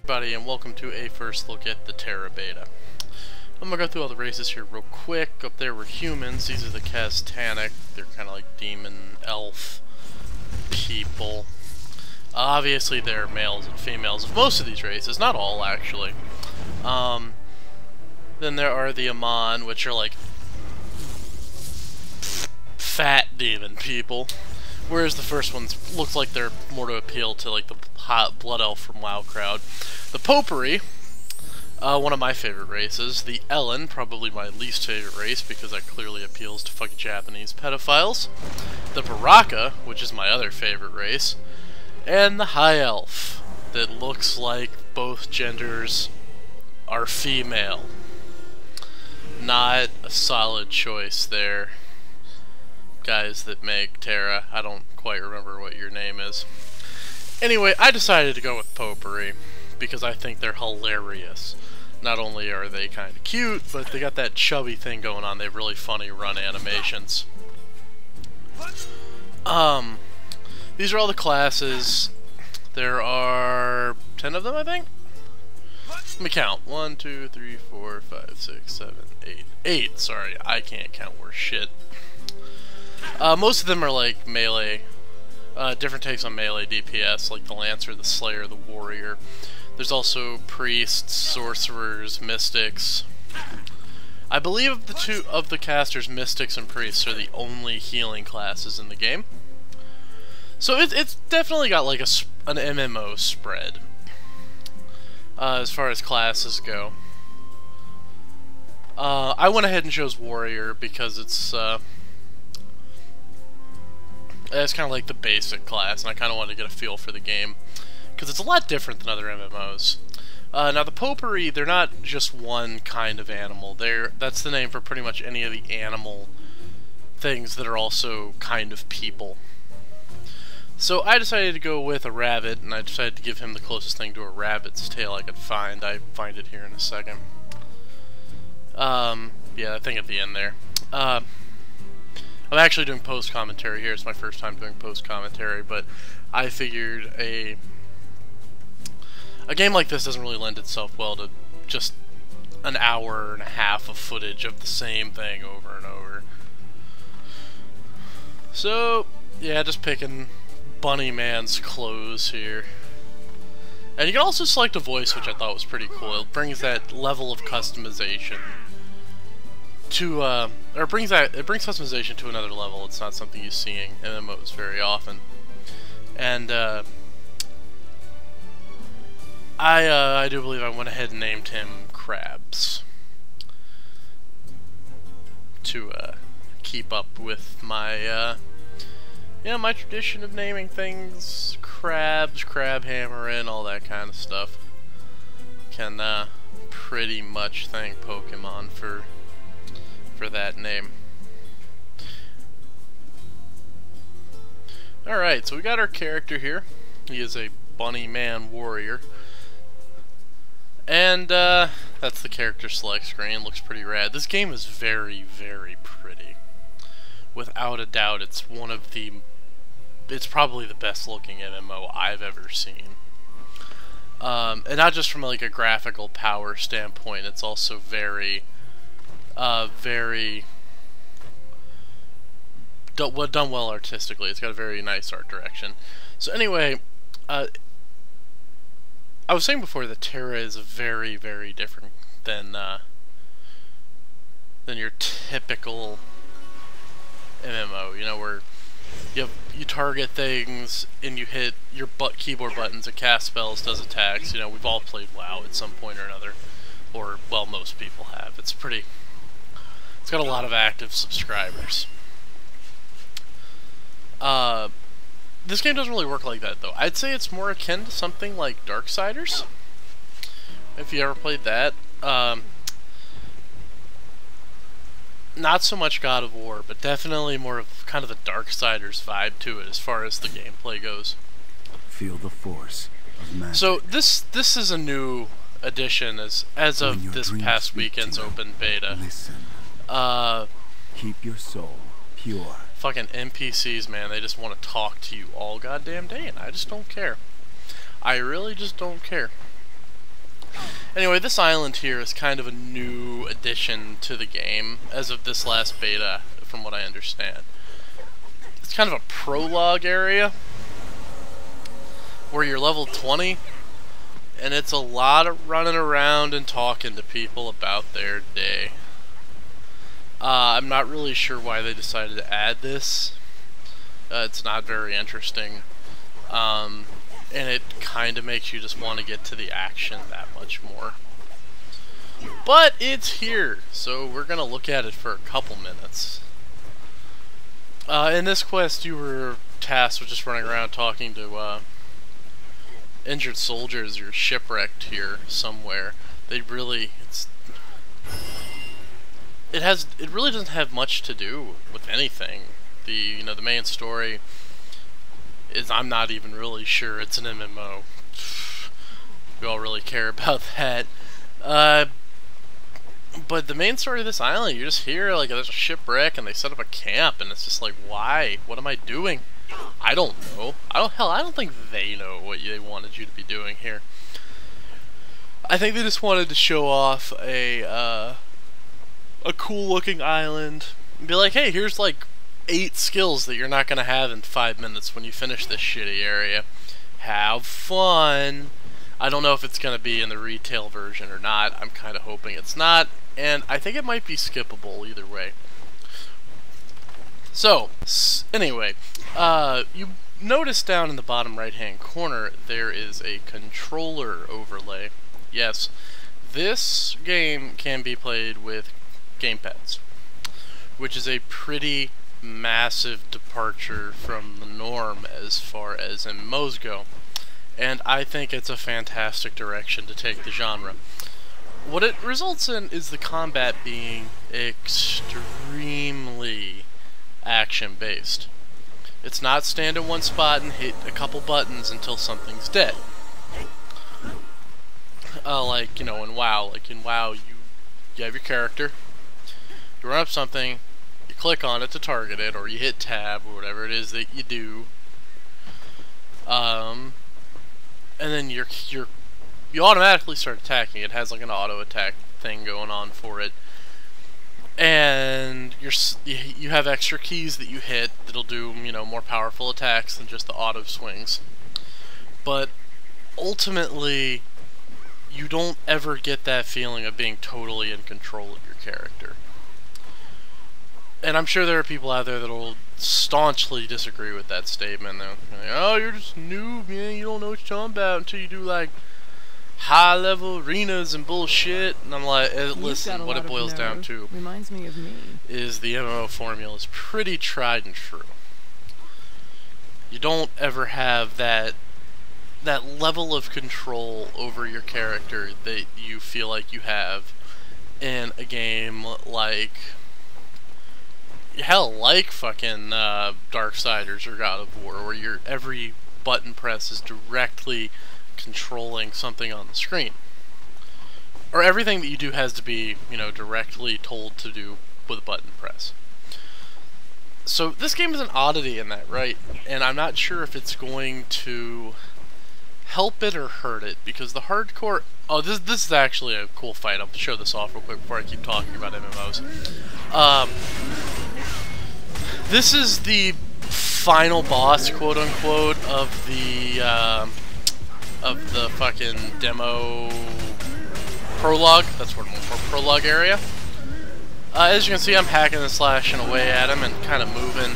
Everybody, and welcome to a first look at the Tera beta. I'm gonna go through all the races here real quick. Up there were humans. These are the Castanic. They're kind of like demon elf people. Obviously, there are males and females of most of these races, not all actually. Then there are the Amon, which are like fat demon people. Whereas the first ones look like they're more to appeal to like the hot blood elf from WoW crowd. The Potpourri, one of my favorite races. The Ellen, probably my least favorite race because that clearly appeals to fucking Japanese pedophiles. The Baraka, which is my other favorite race. And the High Elf, that looks like both genders are female. Not a solid choice there. Guys that make Tera, I don't quite remember what your name is. Anyway, I decided to go with Potpourri because I think they're hilarious. Not only are they kind of cute, but they got that chubby thing going on. They have really funny run animations. These are all the classes. There are 10 of them, I think? Let me count. 1, 2, 3, 4, 5, 6, 7, 8. 8, sorry, I can't count worse shit. Most of them are like melee, different takes on melee DPS, like the Lancer, the Slayer, the Warrior. There's also priests, sorcerers, mystics. I believe the two of the casters, mystics and priests, are the only healing classes in the game. So it's definitely got like an MMO spread as far as classes go. I went ahead and chose Warrior because it's kind of like the basic class, and I kind of wanted to get a feel for the game because it's a lot different than other MMOs. Now the Potpourri, they're not just one kind of animal. That's the name for pretty much any of the animal things that are also kind of people. So I decided to go with a rabbit, and I decided to give him the closest thing to a rabbit's tail I could find. I find it here in a second. Yeah, I think at the end there. I'm actually doing post-commentary here. It's my first time doing post-commentary, but I figured a game like this doesn't really lend itself well to just an hour and a half of footage of the same thing over and over. So, yeah, just picking Bunny Man's clothes here. And you can also select a voice, which I thought was pretty cool. It brings that level of customization to, or it brings customization to another level. It's not something you see in MMOs very often. And I do believe I went ahead and named him Krabs to keep up with my my tradition of naming things Krabs, Crab Hammering, all that kind of stuff. Can pretty much thank Pokemon for that name. Alright, so we got our character here. He is a Bunny Man Warrior. And that's the character select screen. Looks pretty rad. This game is very, very pretty. Without a doubt, it's probably the best looking MMO I've ever seen. And not just from like a graphical power standpoint, it's also very done well artistically. It's got a very nice art direction. So anyway, I was saying before that Tera is very, very different than your typical MMO. You know, where you target things and you hit your keyboard buttons, it casts spells, does attacks. You know, we've all played WoW at some point or another, or well, most people have. It's got a lot of active subscribers. This game doesn't really work like that, though. I'd say it's more akin to something like Darksiders, if you ever played that. Not so much God of War, but definitely more of kind of the Darksiders vibe to it as far as the gameplay goes. Feel the force of magic. So this is a new addition as of this past weekend's open beta. Listen. Keep your soul pure. Fucking NPCs, man, they just want to talk to you all goddamn day, and I just don't care. I really just don't care. Anyway, this island here is kind of a new addition to the game as of this last beta, from what I understand. It's kind of a prologue area where you're level 20, and it's a lot of running around and talking to people about their day. I'm not really sure why they decided to add this. It's not very interesting. And it kind of makes you just want to get to the action that much more. But it's here, so we're going to look at it for a couple minutes. In this quest, you were tasked with just running around talking to injured soldiers. You're shipwrecked here somewhere. It really doesn't have much to do with anything. The main story is, I'm not even really sure it's an MMO. We all really care about that. But the main story of this island, you're just here, like, there's a shipwreck, and they set up a camp, and it's just like, why? What am I doing? I don't know. I don't think they know what they wanted you to be doing here. I think they just wanted to show off a cool-looking island. And be like, hey, here's, like, 8 skills that you're not going to have in 5 minutes when you finish this shitty area. Have fun. I don't know if it's going to be in the retail version or not. I'm kind of hoping it's not. And I think it might be skippable either way. So, anyway, you notice down in the bottom right-hand corner there is a controller overlay. Yes, this game can be played with gamepads, which is a pretty massive departure from the norm as far as MMOs go. And I think it's a fantastic direction to take the genre. What it results in is the combat being extremely action-based. It's not stand in one spot and hit a couple buttons until something's dead. Like, in WoW. Like, in WoW, you have your character, you run up something, you click on it to target it, or you hit tab, or whatever it is that you do. And then you automatically start attacking. It has like an auto attack thing going on for it, and you have extra keys that you hit that'll do more powerful attacks than just the auto swings. But ultimately, you don't ever get that feeling of being totally in control of your character. And I'm sure there are people out there that will staunchly disagree with that statement. They're like, oh, you're just noob, man. You don't know what you're talking about until you do, like, high-level arenas and bullshit. And I'm like, listen, what it boils down to reminds me of me. Is the MMO formula is pretty tried and true. You don't ever have that level of control over your character that you feel like you have in a game like... hell, like fucking Darksiders or God of War, where your every button press is directly controlling something on the screen. Or everything that you do has to be, directly told to do with a button press. So this game is an oddity in that, right? And I'm not sure if it's going to help it or hurt it, because the hardcore... Oh, this is actually a cool fight. I'll show this off real quick before I keep talking about MMOs. This is the final boss, quote unquote, of the fucking demo prologue. That's what I'm looking for, prologue area. As you can see, I'm hacking and slashing away at him and kind of moving.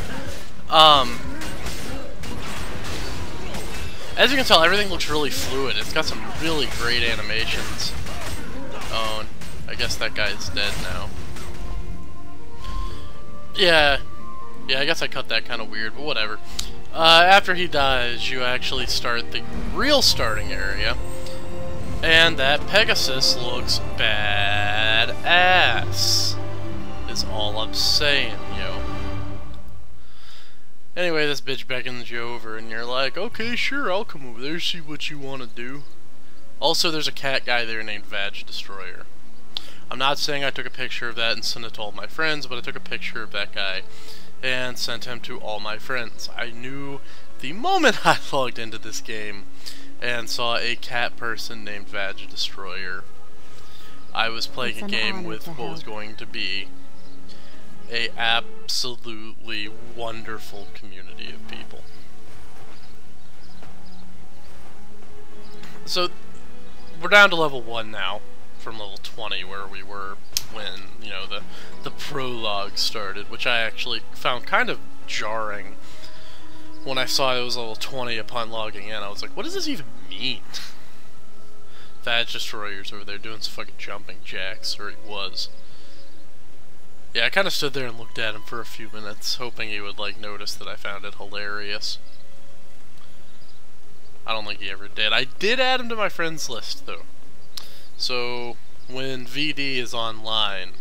As you can tell, everything looks really fluid. It's got some really great animations. Oh, and I guess that guy's dead now. Yeah, I guess I cut that kind of weird, but whatever. After he dies, you actually start the real starting area. And that Pegasus looks badass, is all I'm saying, yo. Anyway, this bitch beckons you over, and you're like, okay, sure, I'll come over there, see what you want to do. Also, there's a cat guy there named Vag Destroyer. I'm not saying I took a picture of that and sent it to all my friends, but I took a picture of that guy and sent him to all my friends. I knew the moment I logged into this game and saw a cat person named Vag Destroyer. I was playing a game with what was going to be a absolutely wonderful community of people. So we're down to level 1 now, from level 20 where we were when, you know, the prologue started, which I actually found kind of jarring. When I saw it was level 20 upon logging in, I was like, what does this even mean? Vag Destroyer's over there doing some fucking jumping jacks, or he was. Yeah, I kind of stood there and looked at him for a few minutes, hoping he would, like, notice that I found it hilarious. I don't think he ever did. I did add him to my friends list, though. So, when VD is online,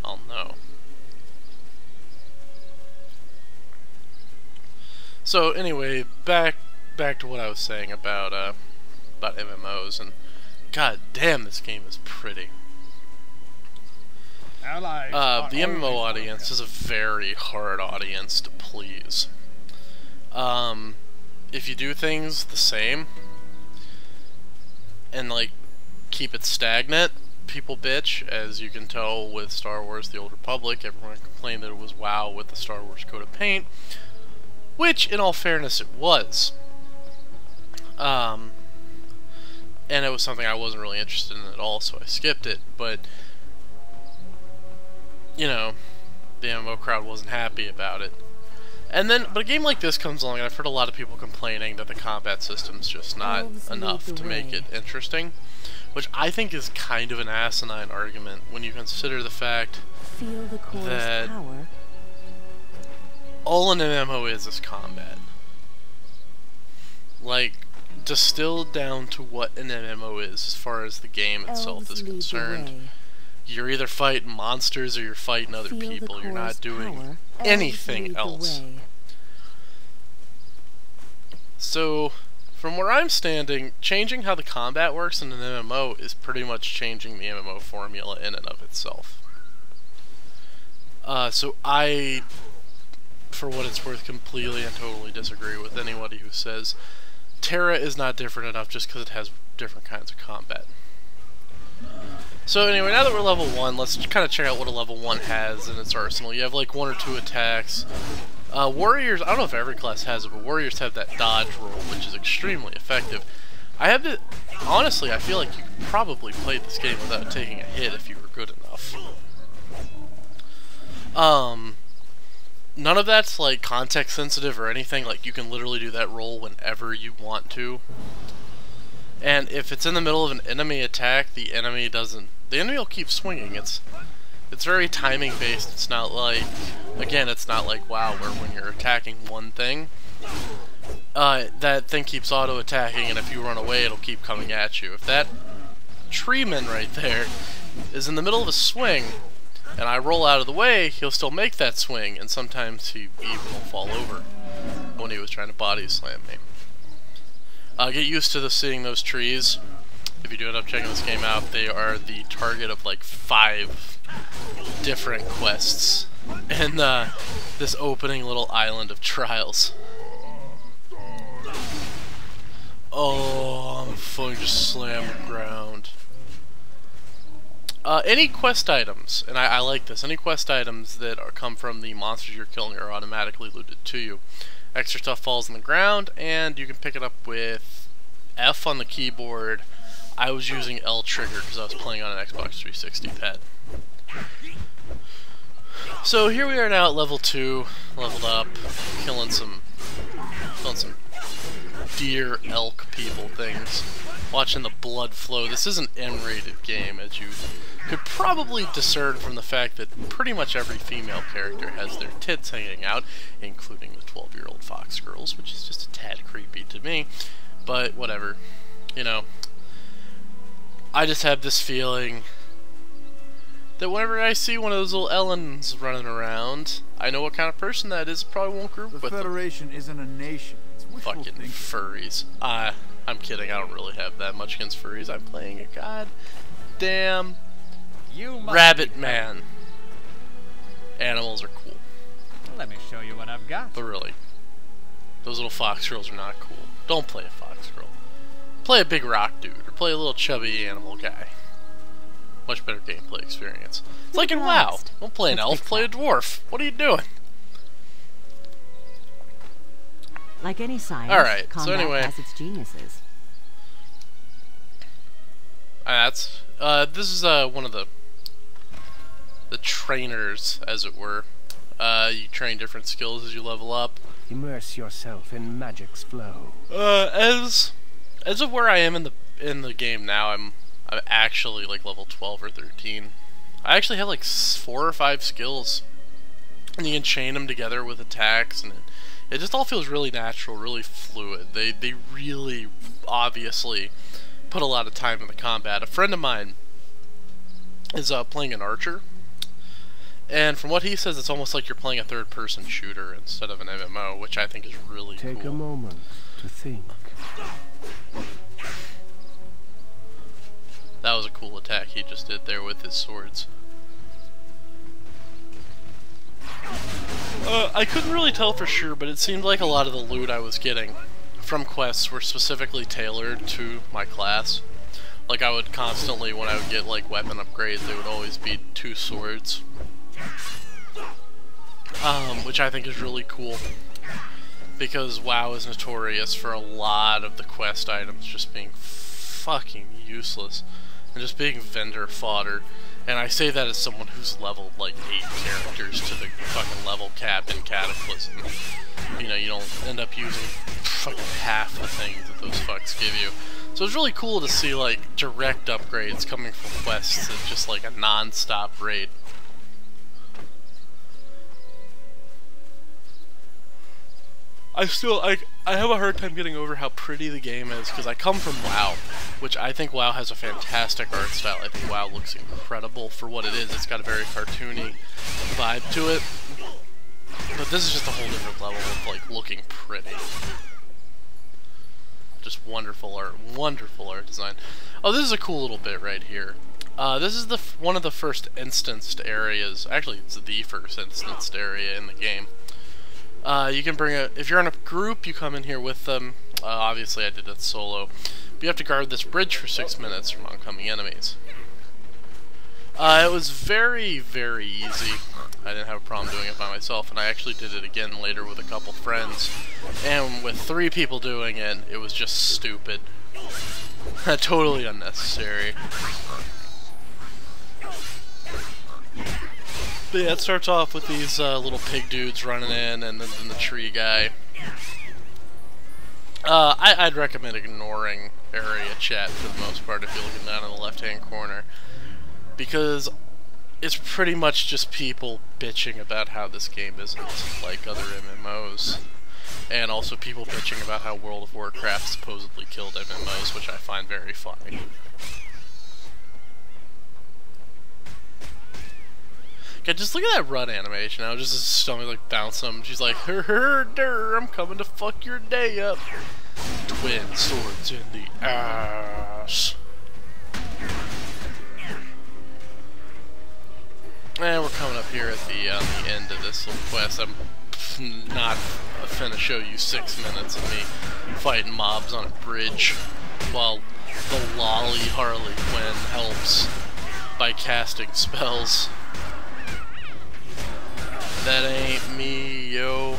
I'll know. So, anyway, back to what I was saying about MMOs, and god damn, this game is pretty. The MMO audience is a very hard audience to please. If you do things the same, and like keep it stagnant, people bitch, as you can tell with Star Wars The Old Republic. Everyone complained that it was WoW with the Star Wars coat of paint, which, in all fairness, it was. And it was something I wasn't really interested in at all, so I skipped it, but, you know, the MMO crowd wasn't happy about it. And then, but a game like this comes along, and I've heard a lot of people complaining that the combat system's just not enough to make it interesting, which I think is kind of an asinine argument when you consider the fact that all an MMO is combat. Like, distilled down to what an MMO is as far as the game itself is concerned. You're either fighting monsters or you're fighting other people. You're not doing anything else. So, from where I'm standing, changing how the combat works in an MMO is pretty much changing the MMO formula in and of itself. So I, for what it's worth, completely and totally disagree with anybody who says Tera is not different enough just because it has different kinds of combat. So anyway, now that we're level 1, let's kind of check out what a level 1 has in its arsenal. You have like 1 or 2 attacks. Warriors, I don't know if every class has it, but Warriors have that dodge roll, which is extremely effective. I have to, honestly, I feel like you could probably play this game without taking a hit if you were good enough. None of that's like context sensitive or anything. Like, you can literally do that roll whenever you want to. And if it's in the middle of an enemy attack, the enemy will keep swinging. It's very timing based. It's not like, again, it's not like WoW where when you're attacking one thing, that thing keeps auto attacking, and if you run away it'll keep coming at you. If that treeman right there is in the middle of a swing and I roll out of the way, he'll still make that swing, and sometimes he even will fall over when he was trying to body slam me. Get used to seeing those trees. If you do end up checking this game out, they are the target of like 5 different quests in this opening little island of trials. Oh, I'm fucking just slammed the ground. Any quest items, and I like this, any quest items that come from the monsters you're killing are automatically looted to you. Extra stuff falls on the ground, and you can pick it up with F on the keyboard. I was using L trigger because I was playing on an Xbox 360 pad. So here we are now at level 2, leveled up, killing some deer, elk people things, watching the blood flow. This is an M-rated game, as you could probably discern from the fact that pretty much every female character has their tits hanging out, including the 12-year-old fox girls, which is just a tad creepy to me, but whatever, you know. I just have this feeling that whenever I see one of those little Ellens running around, I know what kind of person that is. Probably won't group with them. The Federation isn't a nation. It's wishful fucking thinking. furries. I'm kidding. I don't really have that much against furries. I'm playing a goddamn rabbit man. Animals are cool. Let me show you what I've got. But really, those little fox girls are not cool. Don't play a fox girl. Play a big rock dude, or play a little chubby animal guy. Much better gameplay experience. It's like in WoW. Don't play an elf, play a dwarf. What are you doing? Like any science, Alright, so combat anyway. has its geniuses. This is one of the trainers, as it were. You train different skills as you level up. Immerse yourself in magic's flow. As of where I am in the game now, I'm actually like level 12 or 13. I actually have like 4 or 5 skills, and you can chain them together with attacks, and it just all feels really natural, really fluid. They really obviously put a lot of time in the combat. A friend of mine is playing an archer, and from what he says, it's almost like you're playing a third-person shooter instead of an MMO, which I think is really cool. Take a moment to think. That was a cool attack he just did there with his swords. I couldn't really tell for sure, but it seemed like a lot of the loot I was getting from quests were specifically tailored to my class. Like, I would constantly, when I would get like weapon upgrades, they would always be 2 swords. Which I think is really cool, because WoW is notorious for a lot of the quest items just being fucking useless and just being vendor fodder. And I say that as someone who's leveled like 8 characters to the fucking level cap in Cataclysm. You know, you don't end up using fucking half the things that those fucks give you. So it's really cool to see like direct upgrades coming from quests at just like a non-stop rate. I have a hard time getting over how pretty the game is, because I come from WoW, which I think WoW has a fantastic art style. I think WoW looks incredible for what it is. It's got a very cartoony vibe to it, but this is just a whole different level of like looking pretty. Just wonderful art design. Oh, this is a cool little bit right here. This is one of the first instanced areas. Actually, it's the first instanced area in the game. You can bring if you're in a group, you come in here with them. Obviously I did it solo. But you have to guard this bridge for 6 minutes from oncoming enemies. It was very, very easy. I didn't have a problem doing it by myself, and I actually did it again later with a couple friends. And with 3 people doing it, it was just stupid. Totally unnecessary. But yeah, it starts off with these little pig dudes running in, and then the tree guy. I'd recommend ignoring area chat for the most part if you're looking down in the left-hand corner, because it's pretty much just people bitching about how this game isn't like other MMOs, and also people bitching about how World of Warcraft supposedly killed MMOs, which I find very funny. God, just look at that run animation now, just his stomach like bouncing. She's like, der, I'm coming to fuck your day up. Twin swords in the ass. And we're coming up here at the end of this little quest. I'm not finna show you 6 minutes of me fighting mobs on a bridge while the lolly Harley Quinn helps by casting spells. That ain't me, yo.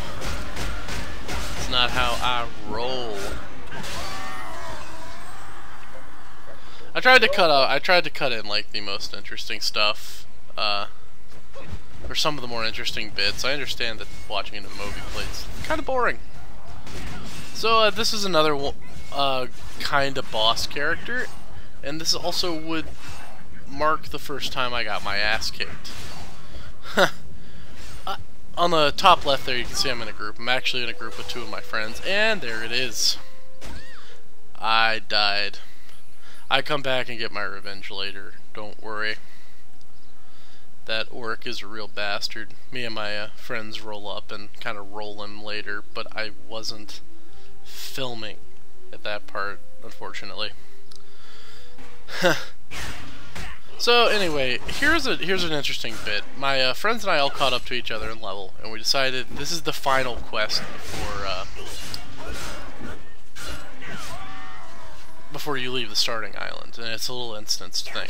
It's not how I roll. I tried to cut in like the most interesting stuff, or some of the more interesting bits. I understand that watching a movie plays kind of boring. So this is another kind of boss character, and this also would mark the first time I got my ass kicked. On the top left there, you can see I'm in a group. I'm actually in a group with 2 of my friends, and there it is. I died. I come back and get my revenge later. Don't worry. That orc is a real bastard. Me and my friends roll up and kind of roll him later, but I wasn't filming at that part, unfortunately. So anyway, here's an interesting bit. My friends and I all caught up to each other in level, and we decided this is the final quest before you leave the starting island, and it's a little instanced thing.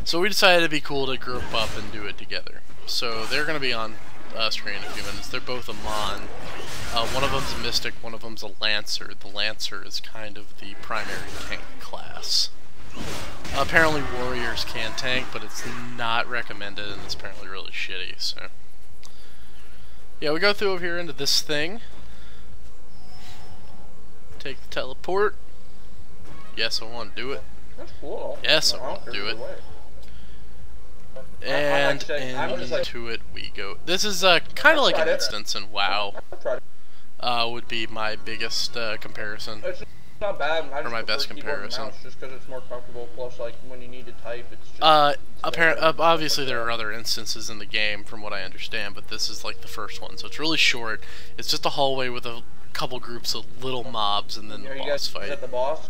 So we decided it'd be cool to group up and do it together. So they're going to be on screen in a few minutes. They're both a Mon. One of them's a Mystic, one of them's a Lancer. The Lancer is kind of the primary tank class. Apparently Warriors can tank, but it's not recommended, and it's apparently really shitty, so... Yeah, we go through over here into this thing. Take the teleport. Yes, I want to do it. That's cool. Yes, I want to do it. And into it we go. This is kind of like an instance in WoW. Would be my biggest comparison. It's not bad. Or my best comparison. Just because it's more comfortable. Plus, like when you need to type, it's just. Obviously there are other instances in the game, from what I understand, but this is like the first one. So it's really short. It's just a hallway with a couple groups of little mobs, and then the boss fight. Is that the boss?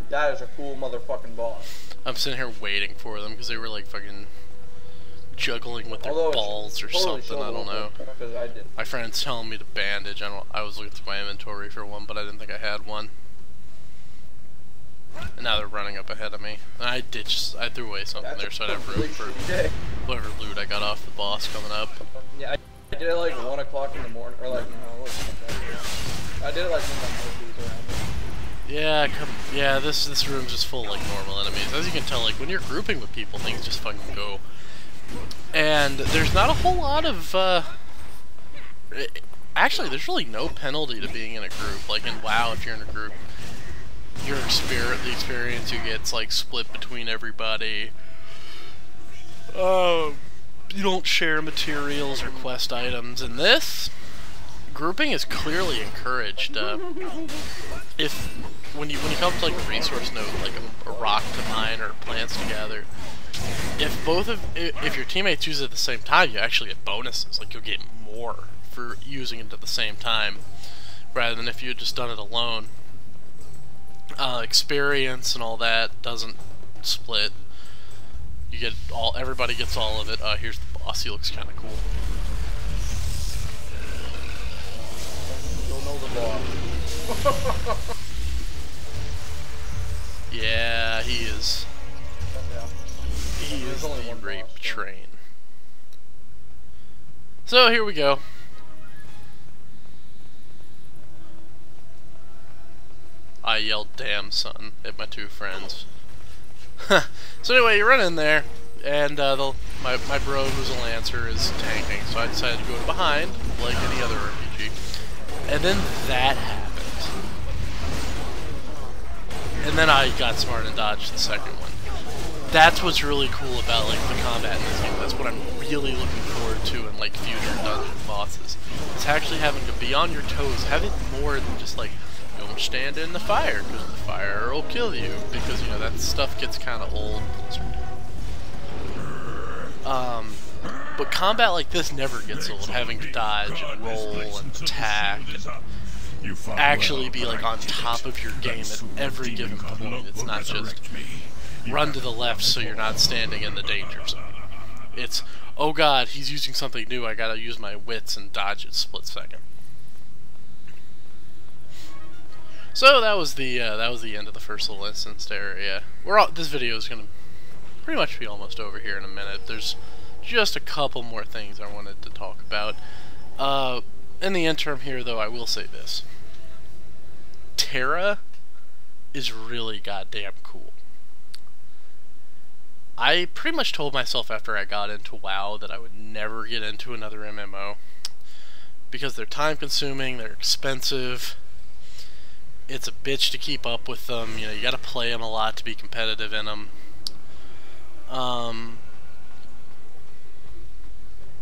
That is a cool motherfucking boss. I'm sitting here waiting for them because they were like fucking juggling with their balls or something. I don't know. My friend's telling me to bandage. I was looking through my inventory for one, but I didn't think I had one. And now they're running up ahead of me. And I threw away something there, so I'd have room for whatever loot I got off the boss coming up. Yeah, I did it like 1 o'clock in the morning, or like I did it like when my around me. Yeah, this room's just full of like normal enemies. As you can tell, like when you're grouping with people, things just fucking go. And there's not a whole lot of actually, there's really no penalty to being in a group. Like in WoW, if you're in a group, the experience you get's like split between everybody. You don't share materials or quest items. In this, grouping is clearly encouraged. When you come to like a resource node, like a rock to mine or plants to gather, if your teammates use it at the same time, you actually get bonuses. Like you'll get more for using it at the same time, rather than if you had just done it alone. Experience and all that doesn't split. You get everybody gets all of it. Here's the boss. He looks kind of cool. You'll know the boss. Yeah, he is. He is the rape train. So here we go. I yelled "damn son" at my two friends. So anyway, you run in there, and my bro, who's a Lancer, is tanking, so I decided to go behind, like any other RPG. And then that happened. And then I got smart and dodged the second one. That's what's really cool about like the combat in this game. That's what I'm really looking forward to in like future dungeon bosses. It's actually having to be on your toes, have it more than just like, don't stand in the fire, because the fire will kill you, because, you know, that stuff gets kind of old. But combat like this never gets old, having to dodge and roll and attack and actually be like on top of your game at every given point. It's not just run to the left so you're not standing in the danger zone. It's, oh god, he's using something new, I gotta use my wits and dodge it split second. So that was the end of the first little instance area. This video is gonna pretty much be almost over here in a minute. There's just a couple more things I wanted to talk about. In the interim here, though, I will say this: Tera is really goddamn cool. I pretty much told myself after I got into WoW that I would never get into another MMO because they're time-consuming, they're expensive. It's a bitch to keep up with them. You know, you gotta play them a lot to be competitive in them.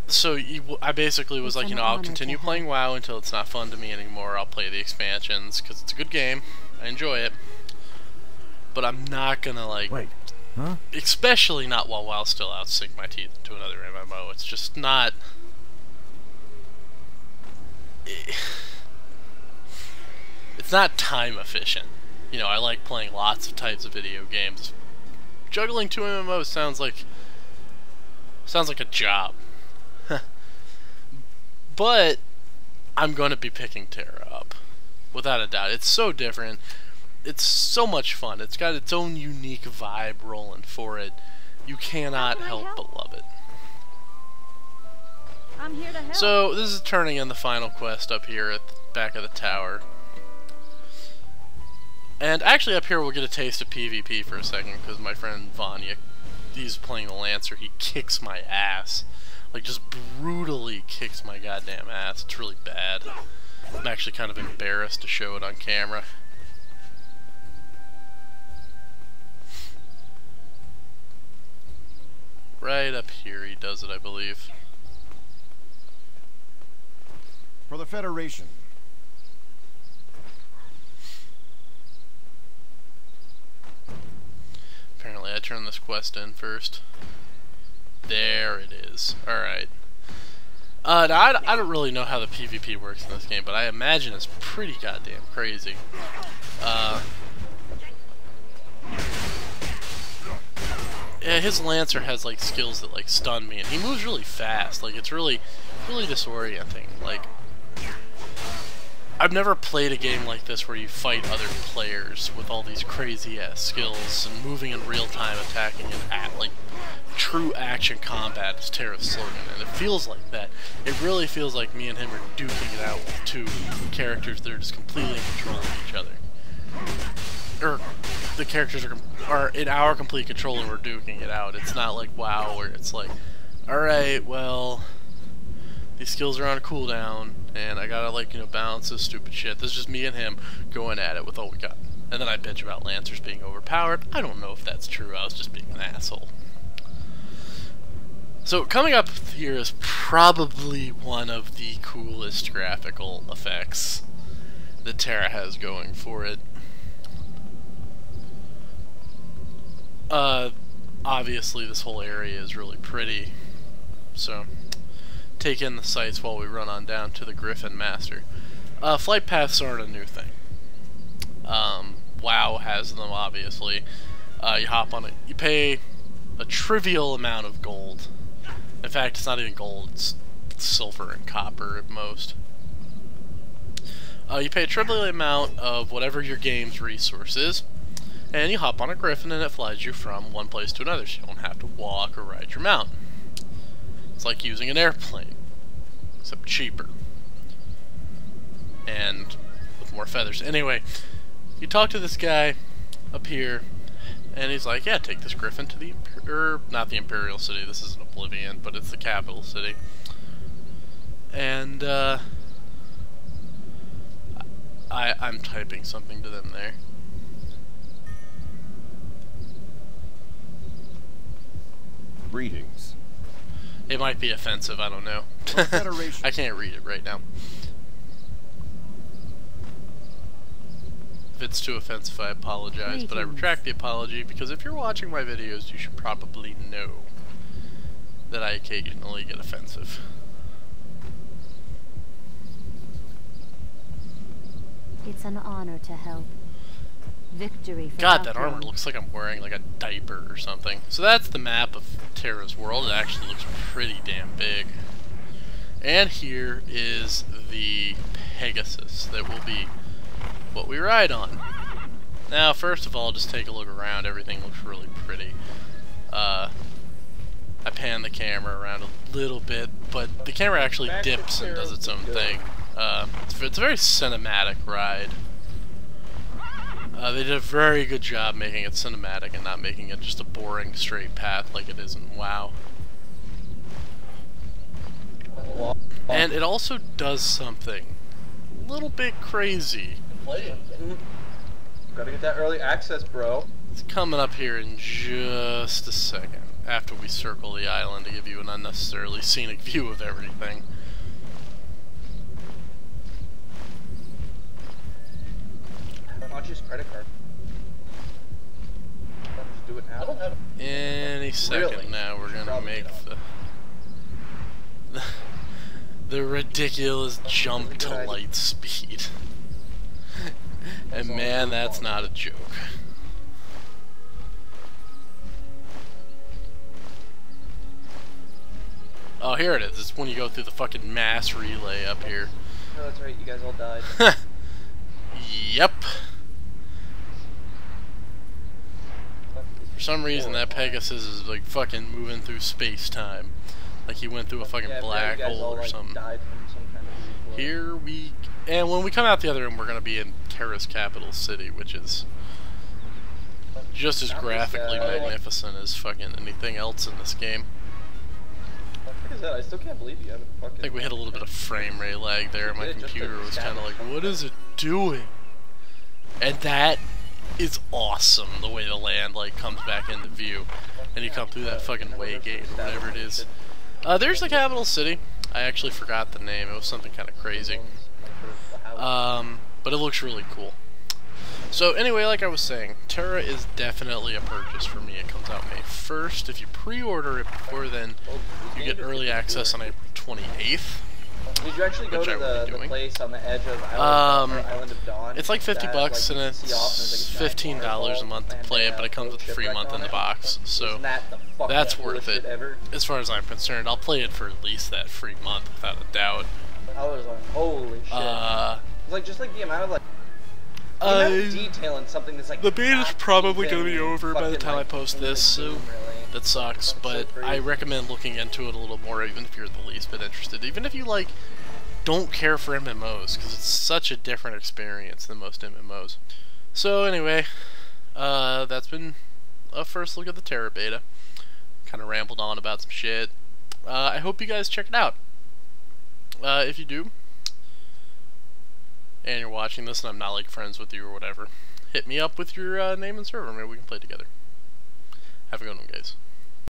So I basically was like, you know, I'll continue playing WoW until it's not fun to me anymore. I'll play the expansions because it's a good game. I enjoy it, but I'm not gonna like, especially not while WoW's still out, sink my teeth into another MMO. It's just not. It's not time efficient. You know, I like playing lots of types of video games. Juggling 2 MMOs sounds like a job. But I'm going to be picking Tera up. Without a doubt. It's so different. It's so much fun. It's got its own unique vibe rolling for it. You cannot help but love it. I'm here to help. So, this is turning in the final quest up here at the back of the tower. And actually up here we'll get a taste of PvP for a second, because my friend Vanya, he's playing the Lancer, he kicks my ass. Like, just brutally kicks my goddamn ass. It's really bad. I'm actually kind of embarrassed to show it on camera. Right up here he does it, I believe. For the Federation. Apparently I turned this quest in first. There it is. Alright. Now I don't really know how the PvP works in this game, but I imagine it's pretty goddamn crazy. Yeah, his Lancer has like skills that like stun me, and he moves really fast. Like, it's really disorienting. Like, I've never played a game like this where you fight other players with all these crazy ass skills and moving in real time, attacking and like true action combat is Tera's slogan, and it feels like that. It really feels like me and him are duking it out with two characters that are just completely in control of each other. Or the characters are in our complete control and we're duking it out. It's not like WoW where it's like, alright, well, these skills are on a cooldown, and I gotta, like, you know, balance this stupid shit. This is just me and him going at it with all we got. And then I bitch about Lancers being overpowered. I don't know if that's true. I was just being an asshole. So, coming up here is probably one of the coolest graphical effects that Tera has going for it. Obviously this whole area is really pretty. So, take in the sights while we run on down to the Griffin Master. Flight paths aren't a new thing. WoW has them, obviously. You hop on it. You pay a trivial amount of gold. In fact, it's not even gold. It's silver and copper at most. You pay a trivial amount of whatever your game's resource is, and you hop on a Griffin and it flies you from one place to another, so you don't have to walk or ride your mount. It's like using an airplane, except cheaper. And with more feathers. Anyway, you talk to this guy up here, and he's like, yeah, take this Griffin to the, not the Imperial City, this isn't Oblivion, but it's the capital city. And, I'm typing something to them there. Greetings. It might be offensive, I don't know. I can't read it right now. If it's too offensive, I apologize, but I retract the apology, because if you're watching my videos, you should probably know that I occasionally get offensive. It's an honor to help. Victory for God, that Valkyrie. armor looks like I'm wearing like a diaper or something. So that's the map of Tera's world. It actually looks pretty damn big. And here is the Pegasus that will be what we ride on. Now, first of all, just take a look around. Everything looks really pretty. I pan the camera around a little bit, but the camera actually dips and does its own thing. It's a very cinematic ride. They did a very good job making it cinematic and not making it just a boring straight path like it is in WoW. And it also does something a little bit crazy. Gotta get that early access, bro. It's coming up here in just a second, after we circle the island to give you an unnecessarily scenic view of everything. Why don't you use credit card? Why don't you just do it now? I don't have Any second Really? now, we're gonna Probably make the ridiculous jump to light speed. And man, that's not a joke. Oh, here it is. It's when you go through the fucking mass relay up here. Oh, that's right. You guys all died. Yep. For some reason, that Pegasus is like fucking moving through space-time. Like he went through a fucking Yeah, black you guys hole all, or like, something. died from some kind of reflow. Here we... And when we come out the other end, we're going to be in Tera's capital city, which is just as graphically magnificent as fucking anything else in this game. Like I said, I still can't believe you haven't fucking... I think we had a little bit of frame rate lag there. My computer was kind of like, what is it doing? And that is awesome, the way the land like comes back into view. And you come through that fucking way gate or whatever it is. There's the capital city. I actually forgot the name. It was something kind of crazy. But it looks really cool. So anyway, like I was saying, Tera is definitely a purchase for me. It comes out May 1st. If you pre-order it before then, you get early access on April 28th. Did you actually go to the place on the edge of Island of Dawn? It's like $50 and it's $15 a month to play it, but it comes with a free month in the box, so that's worth it. As far as I'm concerned, I'll play it for at least that free month without a doubt. I was like, holy shit! It's like just like the amount of like detail in something that's like the beta's probably gonna be over by the time I post this, so that sucks. But I recommend looking into it a little more, even if you're the least bit interested. Even if you like don't care for MMOs, because it's such a different experience than most MMOs. So anyway, that's been a first look at the Tera beta. Kind of rambled on about some shit. I hope you guys check it out. If you do, and you're watching this and I'm not like friends with you or whatever, hit me up with your name and server. Maybe we can play together. Have a good one, guys.